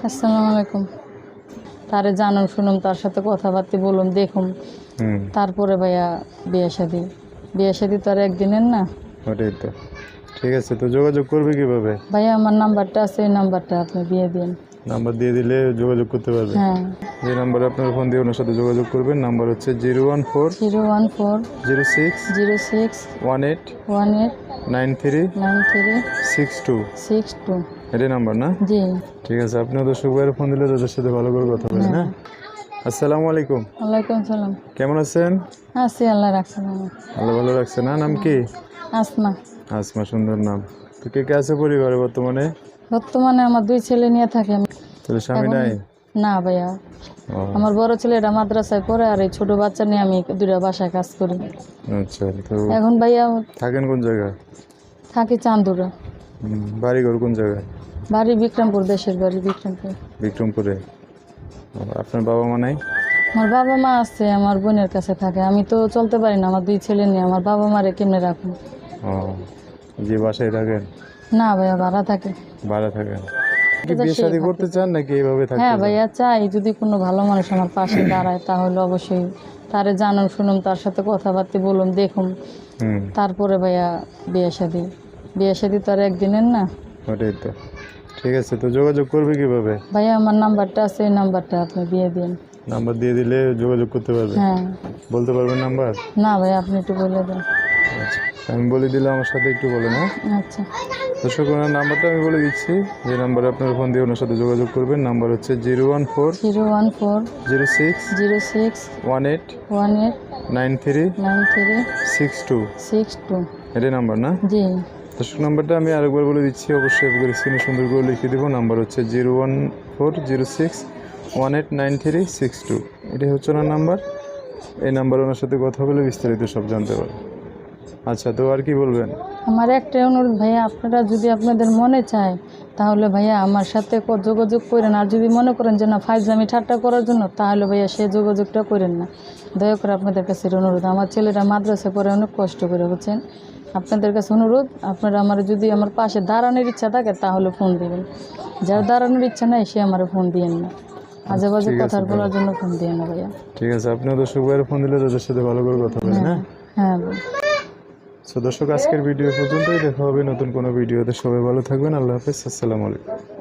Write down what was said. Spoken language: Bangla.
আসসালামু আলাইকুম। তারে জানুন শুনুন, তার সাথে কথাবার্তা বলুন, দেখুন, তারপরে ভাইয়া বিয়ে শাদী তো আর একদিনের না। ওটাই তো। ঠিক আছে, তো যোগাযোগ করবে কিভাবে? ভাইয়া আমার নাম্বারটা আছে, এই নাম্বারটা আপনি দিয়ে দিন। নাম্বার দিয়ে দিলে যোগাযোগ করতে পারবে। হ্যাঁ, যে নাম্বারে আপনার ফোন দিয়ে ওনার সাথে যোগাযোগ করবেন, নাম্বার হচ্ছে 014 014 06 06 18 18 93 93 62। 62। এটাই নাম্বার না? জি। ঠিক আছে, আপনি দর্শক ভাইয়ের ফোন দিলে তাদের সাথে ভালো করে কথা বলেন। হ্যাঁ, আসসালামু আলাইকুম। ওয়ালাইকুম সালাম। কেমন আছেন? আছি, আল্লাহ রাখছেন। আল্লাহ ভালো রাখছে না? নাম কি? আসমা। আসমা, সুন্দর নাম। তো কে কে আছে পরিবারে বর্তমানে? বর্তমানে আমার 2 ছেলে নিয়ে থাকি আমি। তাহলে স্বামী নাই? না ভাইয়া, ও, আমার বড় ছেলেটা মাদ্রাসায় পড়ে, আর এই ছোট বাচ্চা নিয়ে আমি 2টা বাসায় কাজ করি। আচ্ছা। তো এখন ভাইয়া থাকেন কোন জায়গায়? থাকি চান্দুরে। বাড়ি ঘর কোন জায়গায়? বাড়ি বিক্রমপুর, দেশের বাড়ি বিক্রমপুর। বিক্রমপুরে। ও, আপনার বাবা মা নাই? আমার বাবা মা আছে, আমার বোনের কাছে থাকে। আমি তো চলতে পারি না, আমার 2 ছেলে নিয়ে আমার বাবা মারে কেমনে রাখুন। ও, যে বাসায় থাকেন? না ভাইয়া, ভাড়া থাকে। ভাড়া থাকেন। কি বিয়ে শাদী করতে চান নাকি এইভাবে থাকতে হ্যাঁ চান? ভাইয়া, চাই যদি কোনো ভালো মানুষ আমার পাশে দাঁড়ায়, তাহলে অবশ্যই তারে জানুন শুনুন, তার সাথে কথাবার্তা বলুন, দেখুন, তারপরে ভাইয়া বিয়ে শাদী তো আর একদিনের না। ওটাই তো। ঠিক আছে, তো যোগাযোগ করবে কিভাবে? ভাইয়া আমার নাম্বারটা আছে, এই নাম্বারটা আপনি দিয়ে দিন। নাম্বার দিয়ে দিলে যোগাযোগ করতে পারবে। হ্যাঁ। বলতে পারবেন নাম্বার? না ভাইয়া, আপনি একটু বলে দেন। আচ্ছা, আমি বলে দিলে আমার সাথে একটু বলেন। হ্যাঁ, আচ্ছা। দর্শক ওনার নাম্বারটা আমি বলে দিচ্ছি। যে নাম্বারে আপনার ফোন দিয়ে ওনার সাথে যোগাযোগ করবেন, নাম্বার হচ্ছে 014 014 06 06 18 18 93 93 62। 62। এটাই নাম্বার না? জি। দর্শক নাম্বারটা আমি আরেকবার বলে দিচ্ছি, অবশ্যই স্ক্রিনে সুন্দর করে লিখে দেবো। নাম্বার হচ্ছে 014 06 18 93 62। এটাই হচ্ছে ওনার নাম্বার। এই নাম্বার ওনার সাথে কথা বলে বিস্তারিত সব জানতে পারবেন। আচ্ছা, তো আর কি বলবেন? আমার একটাই অনুরোধ ভাইয়া, আপনারা যদি আপনাদের মনে চায় তাহলে ভাইয়া আমার সাথে যোগাযোগ করেন। আর যদি মনে করেন যে না ফাইজলামি ঠাট্টা করার জন্য, তাহলে ভাইয়া সে যোগাযোগটা করেন না। দয়া করে আপনাদের কাছে অনুরোধ। আমার ছেলেরা মাদ্রাসায় পড়ে অনেক কষ্ট করে, বুঝছেন। আপনাদের কাছে অনুরোধ, আপনারা আমার যদি আমার পাশে দাঁড়ানোর ইচ্ছা থাকে তাহলে ফোন দিবেন। যার দাঁড়ানোর ইচ্ছা নাই সে আমার ফোন দিয়েন না। আজে বাজে কথা বলার জন্য ফোন দিয়েন না ভাইয়া। ঠিক আছে, আপনিও দর্শক ভাইয়ের ফোন দিলে তাদের সাথে ভালো করে কথা বলেন। হ্যাঁ, হ্যাঁ। তো দর্শক আজকের ভিডিও পর্যন্তই। দেখা হবে নতুন কোনো ভিডিওতে। সবাই ভালো থাকবেন। আল্লাহ হাফেজ। আসসালামু আলাইকুম।